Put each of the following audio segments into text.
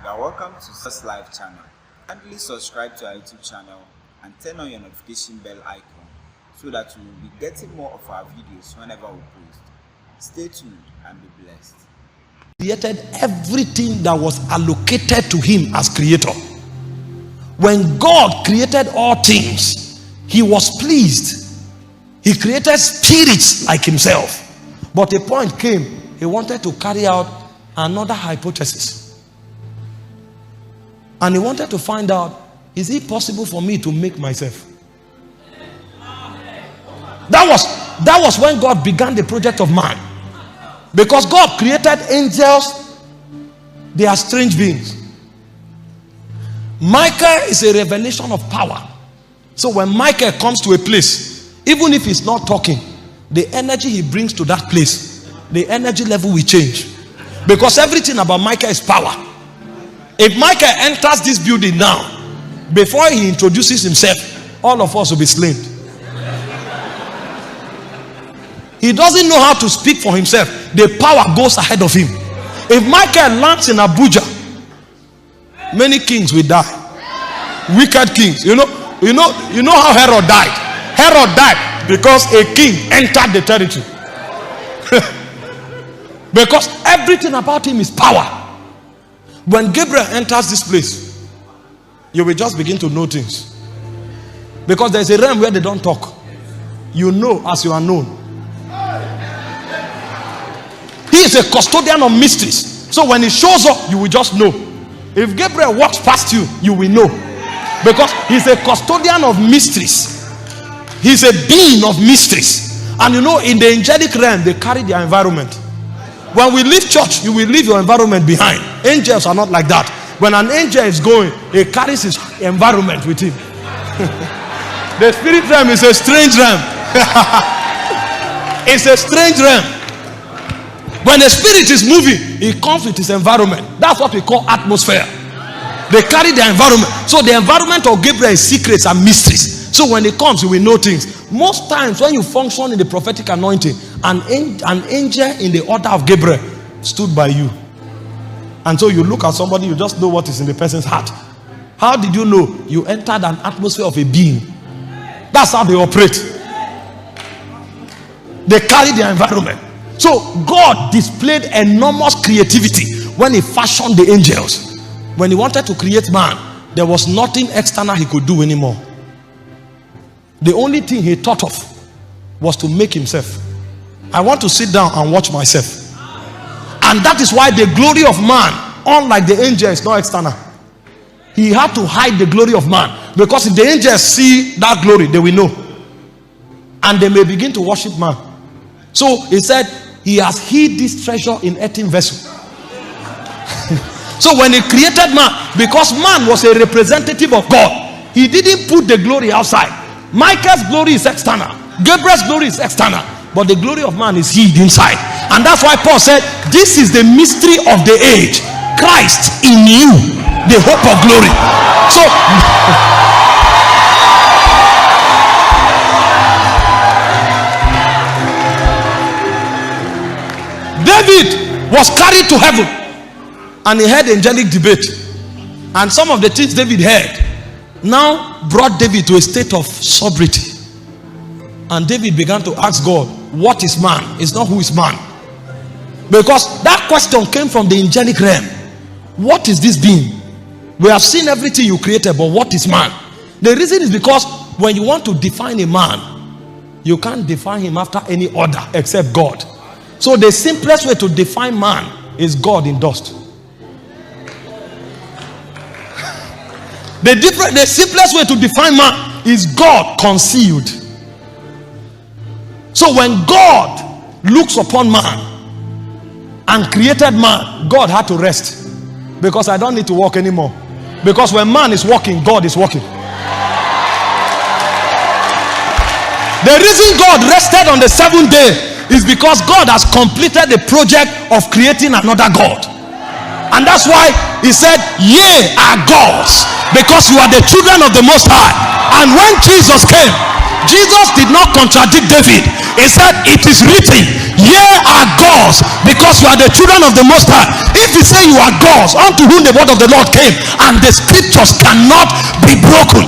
You are welcome to this live channel. Kindly subscribe to our YouTube channel and turn on your notification bell icon so that you will be getting more of our videos whenever we post. Stay tuned and be blessed. Created everything that was allocated to him as creator. When God created all things, he was pleased. He created spirits like himself. But a point came, he wanted to carry out another hypothesis. And he wanted to find out, is it possible for me to make myself? That was when God began the project of man. Because God created angels, they are strange beings. Micheal is a revelation of power. So when Micheal comes to a place, even if he's not talking, the energy he brings to that place, the energy level will change. Because everything about Micheal is power. If Micheal enters this building now, before he introduces himself, all of us will be slain. He doesn't know how to speak for himself. The power goes ahead of him. If Micheal lands in Abuja, many kings will die. Wicked kings. You know how Herod died. Herod died because a king entered the territory. Because everything about him is power. When Gabriel enters this place, you will just begin to know things. Because there's a realm where they don't talk. You know as you are known. He is a custodian of mysteries. So when he shows up, you will just know. If Gabriel walks past you, you will know. Because he's a custodian of mysteries. He's a being of mysteries. And you know, in the angelic realm, they carry their environment. When we leave church, you will leave your environment behind. Angels are not like that. When an angel is going, he carries his environment with him. The spirit realm is a strange realm. It's a strange realm. When the spirit is moving, he comes with his environment. That's what we call atmosphere. They carry their environment. So the environment of Gabriel is secrets and mysteries. So when he comes, you will know things. Most times when you function in the prophetic anointing, an angel in the order of Gabriel stood by you. And so you look at somebody, you just know what is in the person's heart. How did you know? You entered an atmosphere of a being. That's how they operate. They carry their environment. So God displayed enormous creativity when he fashioned the angels. When he wanted to create man, there was nothing external he could do anymore. The only thing he thought of was to make himself. I want to sit down and watch myself. And that is why the glory of man, unlike the angel, is not external. He had to hide the glory of man. Because if the angels see that glory, they will know. And they may begin to worship man. So he said, he has hid this treasure in earthen vessel. So when he created man, because man was a representative of God, he didn't put the glory outside. Michael's glory is external. Gabriel's glory is external. But the glory of man is hid inside. And that's why Paul said, this is the mystery of the age. Christ in you, the hope of glory. So David was carried to heaven. And he heard angelic debate. And some of the things David heard now brought David to a state of sobriety. And David began to ask God, what is man? It's not who is man. Because that question came from the angelic realm. What is this being? We have seen everything you created, but what is man? The reason is because when you want to define a man, you can't define him after any order except God. So the simplest way to define man is God in dust. The simplest way to define man is God concealed. So when God looks upon man and created man, God had to rest. Because I don't need to walk anymore. Because when man is walking, God is walking. The reason God rested on the seventh day is because God has completed the project of creating another God. And that's why he said, ye are gods, because you are the children of the Most High. And when Jesus came, Jesus did not contradict David. He said, it is written, ye are gods, because you are the children of the Most High. If he say you are gods, unto whom the word of the Lord came, and the scriptures cannot be broken.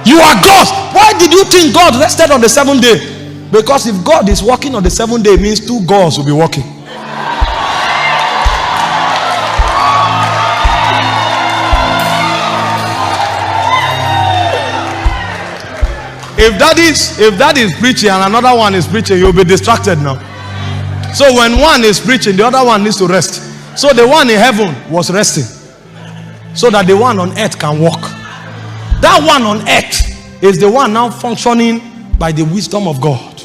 You are gods. Why did you think God rested on the seventh day? Because if God is working on the seventh day, it means two gods will be working. If that is preaching and another one is preaching, you'll be distracted now. So when one is preaching, the other one needs to rest. So the one in heaven was resting, so that the one on earth can walk. That one on earth is the one now functioning by the wisdom of God,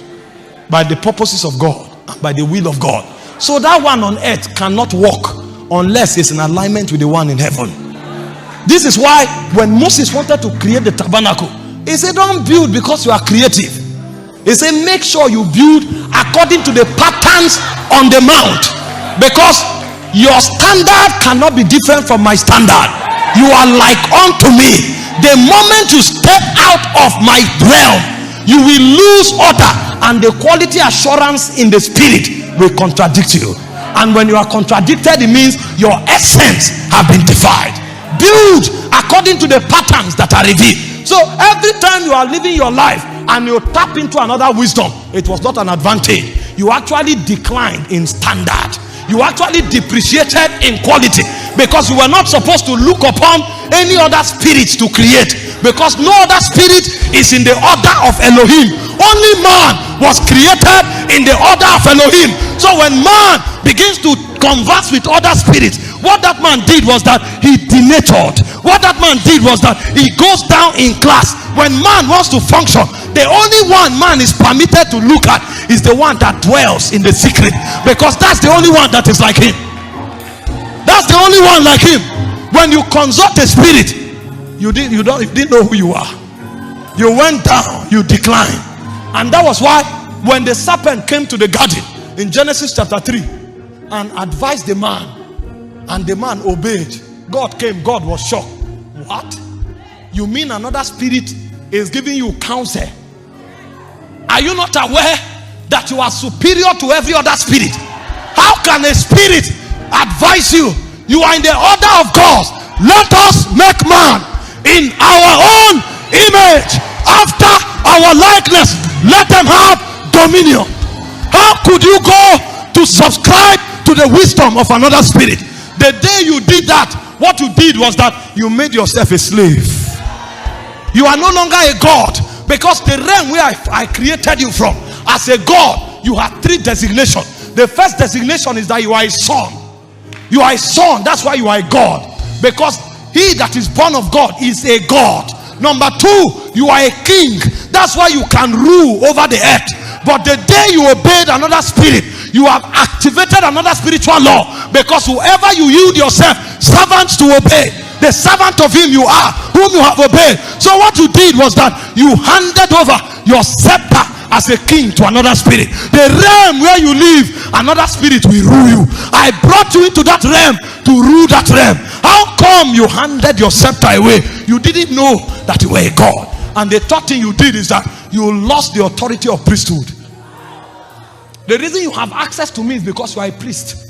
by the purposes of God, and by the will of God. So that one on earth cannot walk unless it's in alignment with the one in heaven. This is why when Moses wanted to create the tabernacle, he said, don't build because you are creative. He said, make sure you build according to the patterns on the mount, because your standard cannot be different from my standard. You are like unto me. The moment you step out of my realm, you will lose order, and the quality assurance in the spirit will contradict you. And when you are contradicted, it means your essence have been defied. Build according to the patterns that are revealed. So every time you are living your life and you tap into another wisdom, it was not an advantage. You actually declined in standard. You actually depreciated in quality, because you were not supposed to look upon any other spirits to create, because no other spirit is in the order of Elohim. Only man was created in the order of Elohim. So when man begins to converse with other spirits, what that man did was that he denatured. What that man did was that he goes down in class. When man wants to function, the only one man is permitted to look at is the one that dwells in the secret, because that's the only one that is like him. That's the only one like him. When you consult a spirit, you didn't know who you are. You went down, you declined. And that was why when the serpent came to the garden in Genesis chapter 3 and advised the man, and the man obeyed, God came. God was shocked. What? You mean another spirit is giving you counsel? Are you not aware that you are superior to every other spirit? How can a spirit advise you? You are in the order of God. Let us make man in our own image, after our likeness. Let them have dominion. How could you go to subscribe to the wisdom of another spirit? The day you did that, what you did was that you made yourself a slave. You are no longer a god, because the realm where I created you from, as a god, you have three designations. The first designation is that you are a son. You are a son. That's why you are a god, because he that is born of God is a god. Number two, you are a king. That's why you can rule over the earth. But the day you obeyed another spirit, you have activated another spiritual law, because whoever you yield yourself servants to obey, the servant of him you are, whom you have obeyed. So what you did was that you handed over your scepter as a king to another spirit. The realm where you live, another spirit will rule you. I brought you into that realm to rule that realm. How come you handed your scepter away? You didn't know that you were a god. And the third thing you did is that you lost the authority of priesthood. The reason you have access to me is because you are a priest.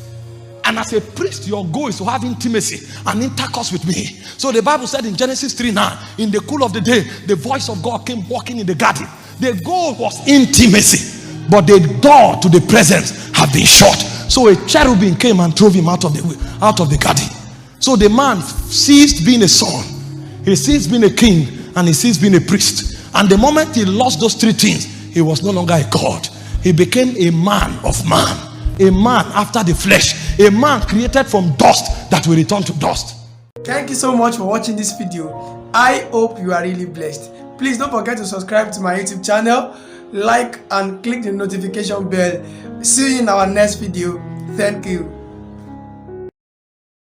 And as a priest, your goal is to have intimacy and intercourse with me. So the Bible said in Genesis 3:9, in the cool of the day, the voice of God came walking in the garden. The goal was intimacy, but the door to the presence had been shut. So a cherubim came and drove him out of the garden. So the man ceased being a son, he ceased being a king, and he ceased being a priest. And the moment he lost those three things, he was no longer a god. He became a man of man, a man after the flesh, a man created from dust that will return to dust. Thank you so much for watching this video. I hope you are really blessed. Please don't forget to subscribe to my YouTube channel, like and click the notification bell. See you in our next video. Thank you.